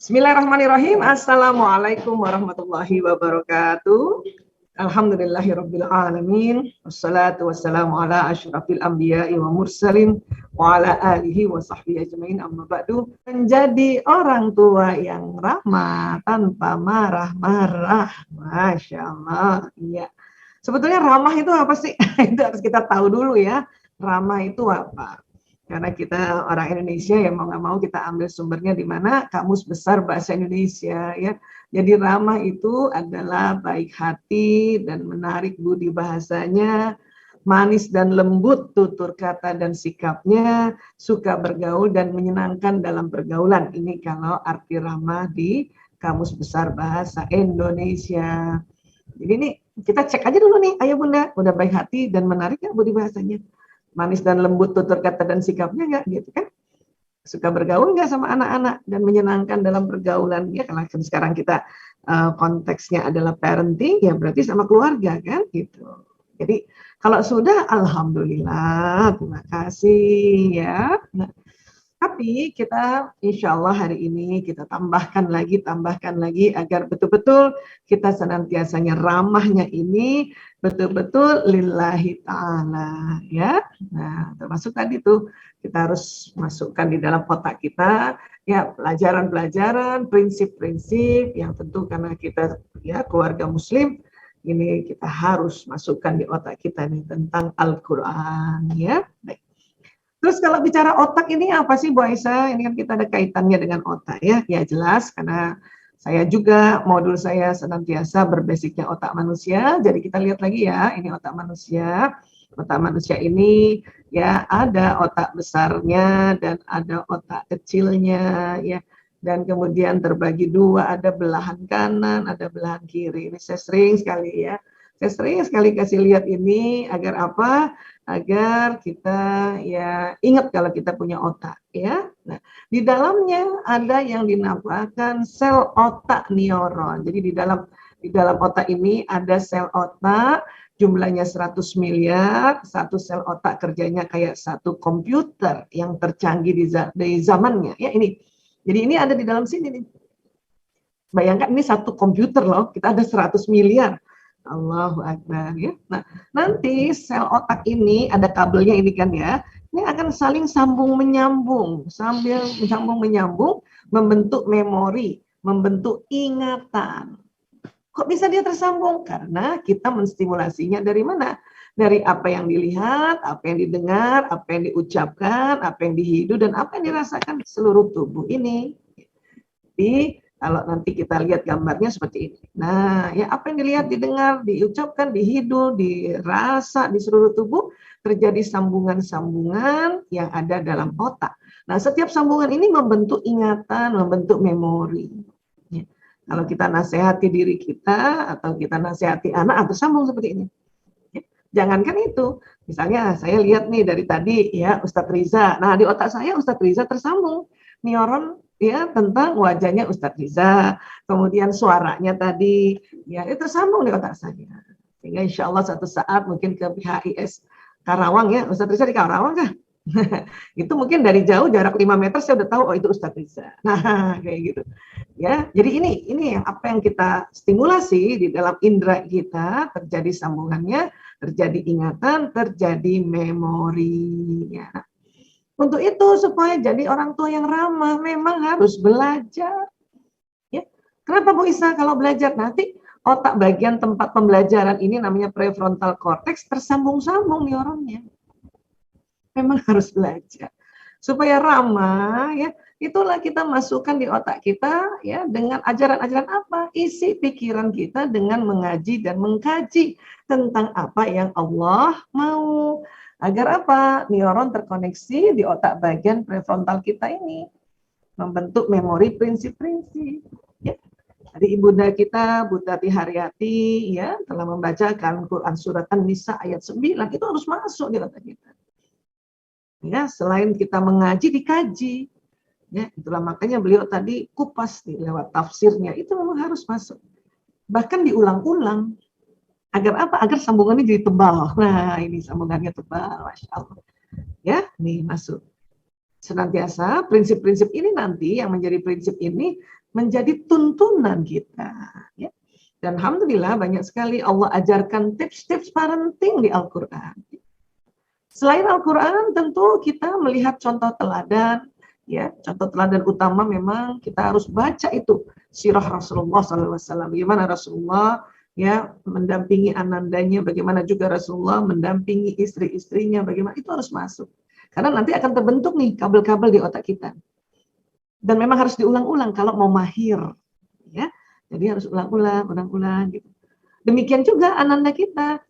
Bismillahirrahmanirrahim. Assalamualaikum warahmatullahi wabarakatuh. Alhamdulillahirabbil alamin. Wassalatu wassalamu ala asyrafil anbiya'i wa mursalin wa ala alihi wa sahbihi ajmain, amma ba'du. Menjadi orang tua yang ramah tanpa marah-marah. Masya Allah. Iya. Sebetulnya ramah itu apa sih? Itu harus kita tahu dulu ya. Ramah itu apa? Karena kita orang Indonesia, ya mau nggak mau kita ambil sumbernya di mana? Kamus Besar Bahasa Indonesia, ya. Jadi ramah itu adalah baik hati dan menarik budi bahasanya, manis dan lembut tutur kata dan sikapnya, suka bergaul dan menyenangkan dalam pergaulan. Ini kalau arti ramah di Kamus Besar Bahasa Indonesia. Jadi ini kita cek aja dulu nih, ayo Bunda, udah baik hati dan menarik nggak budi bahasanya? Manis dan lembut tutur kata dan sikapnya nggak, gitu kan? Suka bergaul nggak sama anak-anak dan menyenangkan dalam pergaulan, ya? Karena sekarang kita konteksnya adalah parenting, ya berarti sama keluarga kan, gitu. Jadi kalau sudah, alhamdulillah, terima kasih ya. Nah, tapi kita insya Allah hari ini kita tambahkan lagi agar betul-betul kita senantiasanya ramahnya ini betul-betul lillahi ta'ala, ya. Nah, termasuk tadi tuh kita harus masukkan di dalam otak kita ya pelajaran-pelajaran, prinsip-prinsip yang tentu karena kita ya keluarga muslim ini kita harus masukkan di otak kita nih tentang Al-Qur'an, ya. Baik. Terus kalau bicara otak ini apa sih Bu Aisyah? Ini kan kita ada kaitannya dengan otak ya. Ya jelas karena saya juga modul saya senantiasa berbasicnya otak manusia. Jadi kita lihat lagi ya, ini otak manusia. Otak manusia ini ya ada otak besarnya dan ada otak kecilnya ya. Dan kemudian terbagi dua, ada belahan kanan, ada belahan kiri. Ini saya sering sekali ya. Saya sering sekali kasih lihat ini agar apa? Agar kita ya ingat kalau kita punya otak ya. Nah, di dalamnya ada yang dinamakan sel otak neuron. Jadi di dalam otak ini ada sel otak jumlahnya 100 miliar, satu sel otak kerjanya kayak satu komputer yang tercanggih di zamannya ya ini. Jadi ini ada di dalam sini nih. Bayangkan ini satu komputer loh, kita ada 100 miliar. Allahu Akbar ya. Nah, nanti sel otak ini ada kabelnya ini kan ya. Ini akan saling sambung menyambung, sambil sambung menyambung membentuk memori, membentuk ingatan. Kok bisa dia tersambung? Karena kita menstimulasinya dari mana? Dari apa yang dilihat, apa yang didengar, apa yang diucapkan, apa yang dihidu dan apa yang dirasakan di seluruh tubuh ini. Jadi kalau nanti kita lihat gambarnya seperti ini. Nah, ya apa yang dilihat, didengar, diucapkan, dihidu, dirasa di seluruh tubuh, terjadi sambungan-sambungan yang ada dalam otak. Nah, setiap sambungan ini membentuk ingatan, membentuk memori. Ya. Kalau kita nasihati diri kita, atau kita nasihati anak, atau sambung seperti ini. Ya. Jangankan itu, misalnya saya lihat nih dari tadi, ya Ustadz Riza. Nah, di otak saya Ustadz Riza tersambung. Neuron ya tentang wajahnya Ustadz Riza, kemudian suaranya tadi, ya itu sambung di otak saya. Sehingga insya Allah suatu saat mungkin ke PHIS Karawang ya, Ustadz Riza di Karawang kah? Itu mungkin dari jauh jarak 5 meter saya udah tahu oh itu Ustadz Riza. Nah kayak gitu. Ya, jadi ini yang apa yang kita stimulasi di dalam indera kita terjadi sambungannya, terjadi ingatan, terjadi memorinya. Untuk itu supaya jadi orang tua yang ramah memang harus belajar. Ya. Kenapa Bu Isa kalau belajar nanti otak bagian tempat pembelajaran ini namanya prefrontal cortex tersambung-sambung neuronnya. Memang harus belajar. Supaya ramah ya, itulah kita masukkan di otak kita ya dengan ajaran-ajaran apa? Isi pikiran kita dengan mengaji dan mengkaji tentang apa yang Allah mau. Agar apa? Neuron terkoneksi di otak bagian prefrontal kita ini. Membentuk memori prinsip-prinsip. Ya. Jadi ibunda kita, Bu Tati Haryati, ya, telah membacakan Quran Surat An-Nisa ayat 9. Itu harus masuk di otak kita. Ya, selain kita mengaji, dikaji. Ya, itulah makanya beliau tadi kupas nih, lewat tafsirnya. Itu memang harus masuk. Bahkan diulang-ulang. Agar apa? Agar sambungannya jadi tebal. Nah, ini sambungannya tebal, Masya Allah. Ya, nih masuk. Senantiasa prinsip-prinsip ini nanti yang menjadi prinsip ini menjadi tuntunan kita. Ya. Dan alhamdulillah banyak sekali Allah ajarkan tips-tips parenting di Al-Quran. Selain Al-Quran, tentu kita melihat contoh teladan. Ya, contoh teladan utama memang kita harus baca itu sirah Rasulullah SAW. Bagaimana Rasulullah ya mendampingi anandanya, bagaimana juga Rasulullah mendampingi istri-istrinya, bagaimana itu harus masuk. Karena nanti akan terbentuk nih kabel-kabel di otak kita. Dan memang harus diulang-ulang kalau mau mahir. Ya, jadi harus ulang-ulang gitu. Demikian juga ananda kita.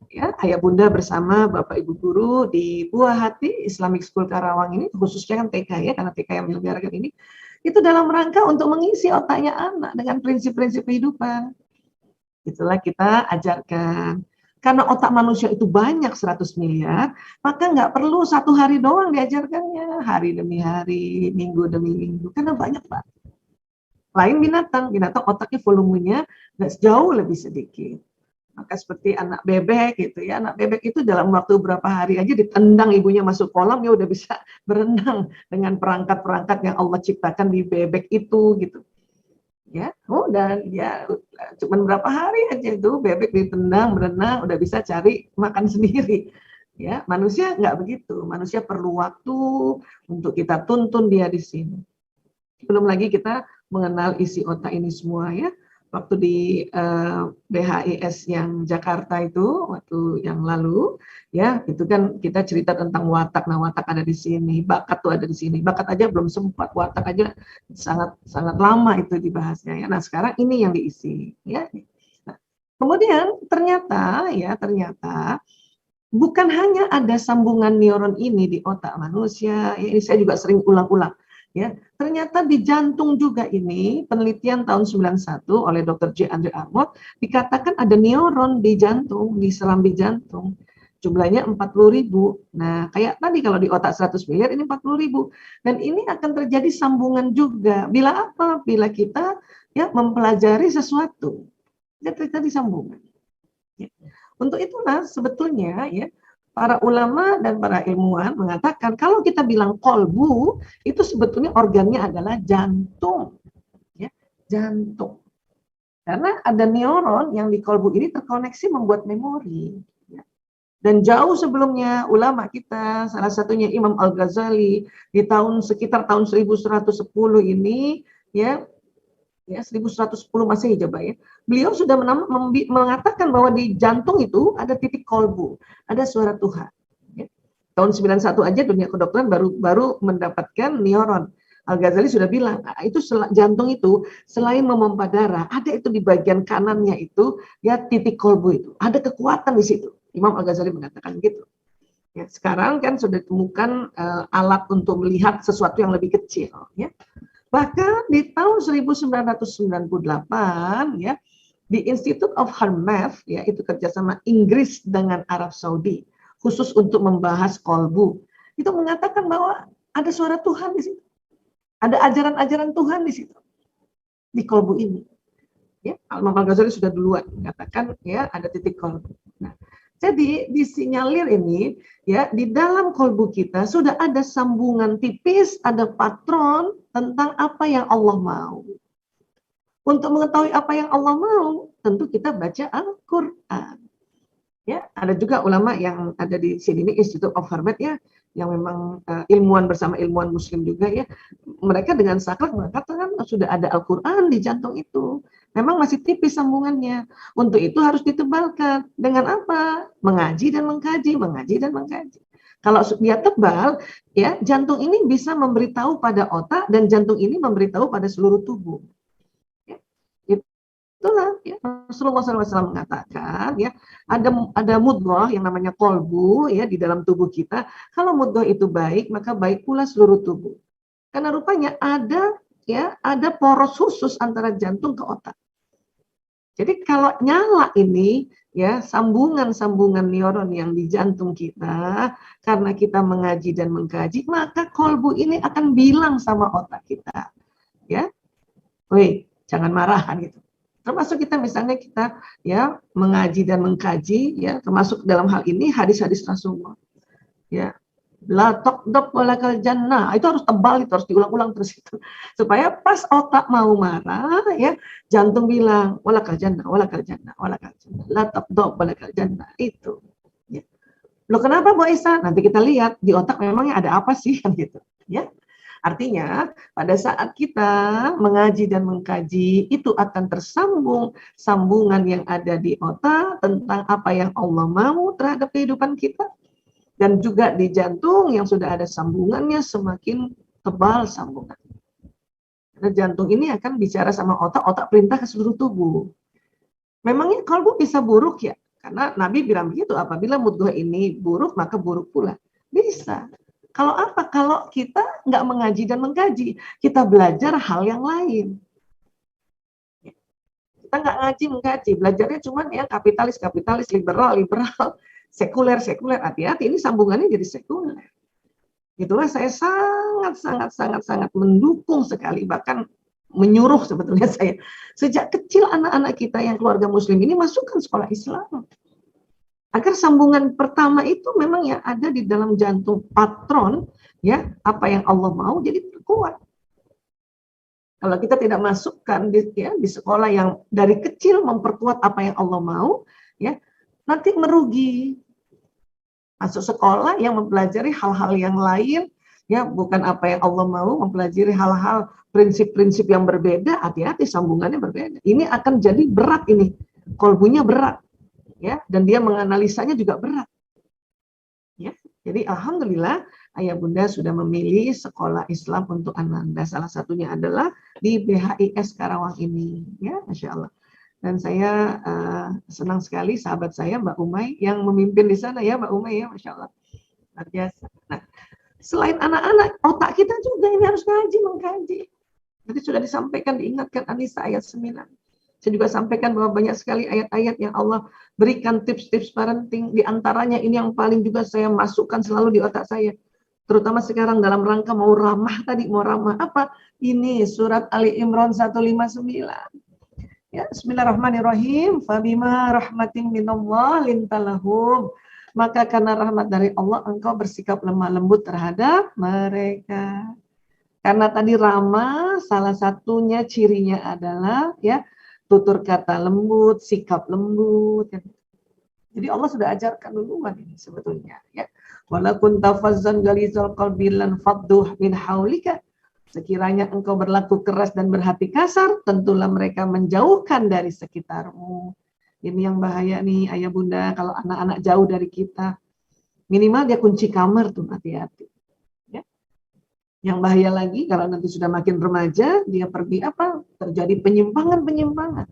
Ya, ayah bunda bersama bapak ibu guru di Buah Hati Islamic School Karawang ini, khususnya kan TK ya, karena TK yang menyelenggarakan ini, itu dalam rangka untuk mengisi otaknya anak dengan prinsip-prinsip kehidupan. Itulah kita ajarkan. Karena otak manusia itu banyak 100 miliar, maka nggak perlu satu hari doang diajarkannya, hari demi hari, minggu demi minggu, karena banyak Pak. Lain binatang otaknya volumenya jauh lebih sedikit. Maka seperti anak bebek gitu ya, anak bebek itu dalam waktu berapa hari aja ditendang ibunya masuk kolam, ya udah bisa berenang dengan perangkat-perangkat yang Allah ciptakan di bebek itu gitu. Ya, dan ya cuman berapa hari aja itu bebek ditendang berenang udah bisa cari makan sendiri. Ya, manusia nggak begitu. Manusia perlu waktu untuk kita tuntun dia di sini. Belum lagi kita mengenal isi otak ini semua ya. Waktu di BHIS yang Jakarta itu waktu yang lalu ya, itu kan kita cerita tentang watak. Nah, watak ada di sini, bakat tuh ada di sini. Bakat aja belum sempat, watak aja sangat lama itu dibahasnya ya. Nah, sekarang ini yang diisi ya. Nah, kemudian ternyata bukan hanya ada sambungan neuron ini di otak manusia, ya, ini saya juga sering ulang-ulang. Ya, ternyata di jantung juga ini, penelitian tahun 91 oleh Dr. J. Andre Armour, dikatakan ada neuron di jantung, di serambi jantung. Jumlahnya 40.000. Nah, kayak tadi kalau di otak 100 miliar, ini 40.000. Dan ini akan terjadi sambungan juga. Bila apa? Bila kita ya mempelajari sesuatu. Ya, terjadi sambungan. Ya. Untuk itulah sebetulnya ya, para ulama dan para ilmuwan mengatakan kalau kita bilang kolbu itu sebetulnya organnya adalah jantung, ya, jantung. Karena ada neuron yang di kolbu ini terkoneksi membuat memori. Ya. Dan jauh sebelumnya ulama kita, salah satunya Imam Al-Ghazali di sekitar tahun 1110 ini, ya 1110 Masehi coba ya. Beliau sudah mengatakan bahwa di jantung itu ada titik kolbu, ada suara Tuhan. Ya. Tahun 91 aja dunia kedokteran baru mendapatkan neuron. Al-Ghazali sudah bilang, itu jantung itu selain memompa darah, ada itu di bagian kanannya itu ya titik kolbu itu, ada kekuatan di situ. Imam Al-Ghazali mengatakan gitu. Ya, sekarang kan sudah ditemukan alat untuk melihat sesuatu yang lebih kecil. Ya. Bahkan di tahun 1998 ya di Institute of Heart Math ya itu kerjasama Inggris dengan Arab Saudi khusus untuk membahas kolbu itu mengatakan bahwa ada suara Tuhan di situ, ada ajaran-ajaran Tuhan di situ di kolbu ini. Ya, Imam Al-Ghazali sudah duluan mengatakan ya ada titik kolbu. Nah, jadi disinyalir ini ya di dalam kolbu kita sudah ada sambungan tipis, ada patron tentang apa yang Allah mau. Untuk mengetahui apa yang Allah mau, tentu kita baca Al-Qur'an. Ya, ada juga ulama yang ada di sini ini Institute of Harvard ya, yang memang ilmuwan bersama ilmuwan muslim juga ya. Mereka dengan saklek mengatakan sudah ada Al-Qur'an di jantung itu. Memang masih tipis sambungannya. Untuk itu harus ditebalkan. Dengan apa? Mengaji dan mengkaji, mengaji dan mengkaji. Kalau dia tebal, ya jantung ini bisa memberitahu pada otak dan jantung ini memberitahu pada seluruh tubuh. Ya. Itulah ya, Rasulullah SAW mengatakan ya ada mudghah yang namanya kolbu ya di dalam tubuh kita. Kalau mudghah itu baik, maka baik pula seluruh tubuh. Karena rupanya ada poros khusus antara jantung ke otak. Jadi kalau nyala ini ya sambungan-sambungan neuron yang di jantung kita karena kita mengaji dan mengkaji, maka kolbu ini akan bilang sama otak kita, ya, woi jangan marah kan gitu. Termasuk kita misalnya kita ya mengaji dan mengkaji ya termasuk dalam hal ini hadis-hadis Rasulullah. Ya, La taqdab walakal jannah. Itu harus tebal, itu harus diulang-ulang terus itu. Supaya pas otak mau marah ya, jantung bilang walakal jannah, walakal jannah, walakal jannah. La taqdab walakal jannah. Itu. Ya. Loh kenapa Bu Aisyah? Nanti kita lihat di otak memangnya ada apa sih kan gitu. Ya. Artinya pada saat kita mengaji dan mengkaji itu akan tersambung sambungan yang ada di otak tentang apa yang Allah mau terhadap kehidupan kita. Dan juga di jantung yang sudah ada sambungannya semakin tebal sambungan. Karena jantung ini akan bicara sama otak, otak perintah ke seluruh tubuh. Memangnya kalbu bisa buruk ya? Karena Nabi bilang begitu, apabila mudghah ini buruk, maka buruk pula. Bisa. Kalau apa? Kalau kita nggak mengaji dan mengkaji, kita belajar hal yang lain. Kita nggak ngaji mengkaji, belajarnya cuma ya kapitalis, liberal, sekuler. Hati-hati, ini sambungannya jadi sekuler. Itulah saya sangat mendukung sekali, bahkan menyuruh sebetulnya saya. Sejak kecil anak-anak kita yang keluarga muslim ini masukkan sekolah Islam. Agar sambungan pertama itu memang yang ada di dalam jantung patron, ya apa yang Allah mau jadi kuat. Kalau kita tidak masukkan di sekolah yang dari kecil memperkuat apa yang Allah mau, ya nanti merugi. Masuk sekolah yang mempelajari hal-hal yang lain, ya bukan apa yang Allah mau, mempelajari hal-hal prinsip-prinsip yang berbeda, hati-hati sambungannya berbeda. Ini akan jadi berat ini, kolbunya berat, ya, dan dia menganalisanya juga berat. Ya, jadi alhamdulillah ayah bunda sudah memilih sekolah Islam untuk Ananda. Salah satunya adalah di BHIS Karawang ini, ya, masya Allah. Dan saya senang sekali sahabat saya Mbak Umay yang memimpin di sana ya Mbak Umay ya, masya Allah, luar biasa. Nah, selain anak-anak, otak kita juga ini harus ngaji mengkaji. Jadi sudah disampaikan, diingatkan An-Nisa ayat 9. Saya juga sampaikan bahwa banyak sekali ayat-ayat yang Allah berikan tips-tips parenting. Di antaranya ini yang paling juga saya masukkan selalu di otak saya. Terutama sekarang dalam rangka mau ramah tadi, mau ramah apa? Ini surat Ali Imran 159. Ya, bismillahirrahmanirrahim. Fabima rahmatin minallah lintalahum. Maka karena rahmat dari Allah engkau bersikap lemah lembut terhadap mereka. Karena tadi ramah salah satunya cirinya adalah ya tutur kata lembut, sikap lembut. Jadi Allah sudah ajarkan duluan ini sebetulnya ya. Walaupun tafazzan galizal qalbi lan fadduh min haulika. Sekiranya engkau berlaku keras dan berhati kasar, tentulah mereka menjauhkan dari sekitarmu. Ini yang bahaya nih ayah bunda, kalau anak-anak jauh dari kita. Minimal dia kunci kamar tuh, hati-hati. Ya. Yang bahaya lagi, kalau nanti sudah makin remaja, dia pergi apa? Terjadi penyimpangan-penyimpangan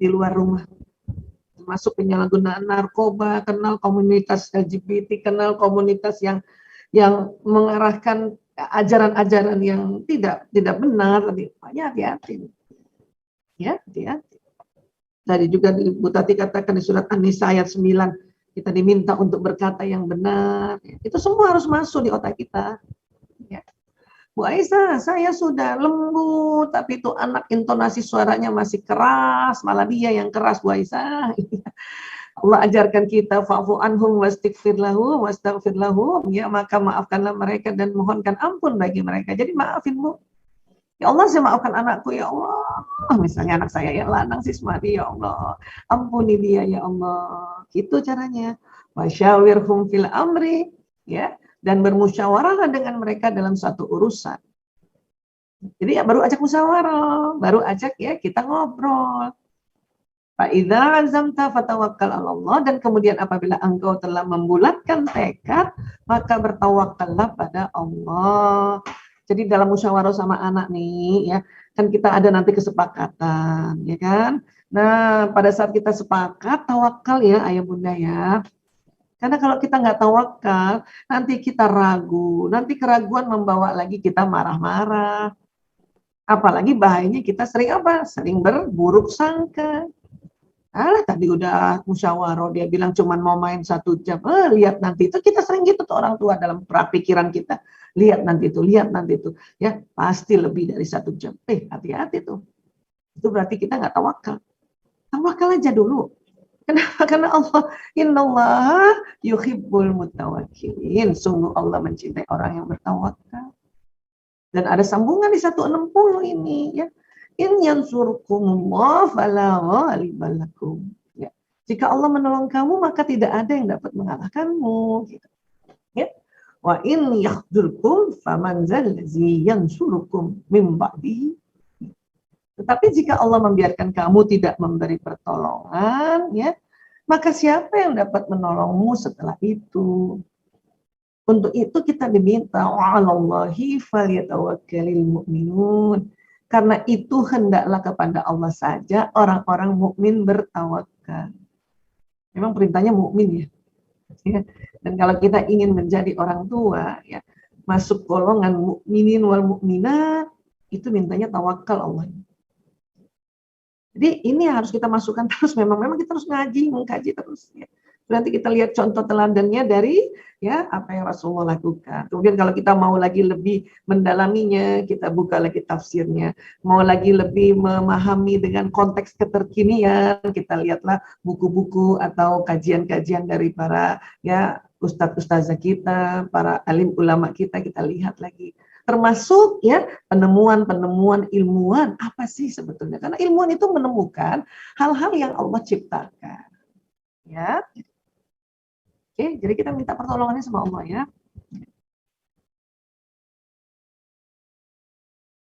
di luar rumah. Termasuk penyalahgunaan narkoba, kenal komunitas LGBT, kenal komunitas yang mengarahkan ajaran-ajaran yang tidak benar, makanya hati-hati. Ya, hati-hati. Tadi juga Bu Tati katakan di surat An-Nisa ayat 9, kita diminta untuk berkata yang benar. Itu semua harus masuk di otak kita. Ya. Bu Aisyah, saya sudah lembut, tapi itu anak intonasi suaranya masih keras, malah dia yang keras Bu Aisyah. Allah ajarkan kita fa'fu anhum wastighfir lahum wastaghfir lahum, ya maka maafkanlah mereka dan mohonkan ampun bagi mereka. Jadi maafin Bu. Ya Allah, saya maafkan anakku ya Allah. Misalnya anak saya yang lanang Sismadi, ya Allah, ampuni dia ya Allah. Gitu caranya. Wasyawirhum fil amri, ya, dan bermusyawarahlah dengan mereka dalam satu urusan. Jadi ya baru ajak musyawarah, baru ajak ya kita ngobrol. Fa'idza azamta fatawakkal 'alallah, dan kemudian apabila engkau telah membulatkan tekad, maka bertawakallah pada Allah. Jadi dalam musyawarah sama anak nih ya, kan kita ada nanti kesepakatan, ya kan? Nah, pada saat kita sepakat, tawakal ya ayah bunda ya. Karena kalau kita nggak tawakal, nanti kita ragu, nanti keraguan membawa lagi kita marah-marah. Apalagi bahayanya kita sering apa? Sering berburuk sangka. Alah tadi udah musyawarah, dia bilang cuma mau main 1 jam. Lihat nanti itu, kita sering gitu tuh orang tua dalam pikiran kita. Lihat nanti itu, ya pasti lebih dari 1 jam. Hati-hati tuh. Itu berarti kita nggak tawakal. Tawakal aja dulu. Kenapa? Karena Allah, innallaha yuhibbul mutawakkilin. Sungguh Allah mencintai orang yang bertawakal. Dan ada sambungan di 160 ini ya. In yansurkumullah fala ghaliba lakum. Ya. Jika Allah menolong kamu maka tidak ada yang dapat mengalahkanmu gitu. Ya. Wa in yakhdurkum faman zallazi yansurukum min ba'dihi. Tetapi jika Allah membiarkan kamu tidak memberi pertolongan ya, maka siapa yang dapat menolongmu setelah itu? Untuk itu kita diminta wa'alallahi falyatawakkalil mu'minun. Karena itu hendaklah kepada Allah saja orang-orang mukmin bertawakal. Memang perintahnya mukmin ya. Dan kalau kita ingin menjadi orang tua ya, masuk golongan mukminin wal mukminat, itu mintanya tawakal Allah. Jadi ini harus kita masukkan terus, memang kita harus mengkaji terus ya. Nanti kita lihat contoh teladannya dari ya apa yang Rasulullah lakukan. Kemudian kalau kita mau lagi lebih mendalaminya, kita buka lagi tafsirnya. Mau lagi lebih memahami dengan konteks keterkinian, kita lihatlah buku-buku atau kajian-kajian dari para ya ustadz-ustazah kita, para alim ulama kita lihat lagi. Termasuk ya penemuan-penemuan ilmuwan apa sih sebetulnya? Karena ilmuwan itu menemukan hal-hal yang Allah ciptakan. Ya. Oke, jadi kita minta pertolongannya sama Allah ya.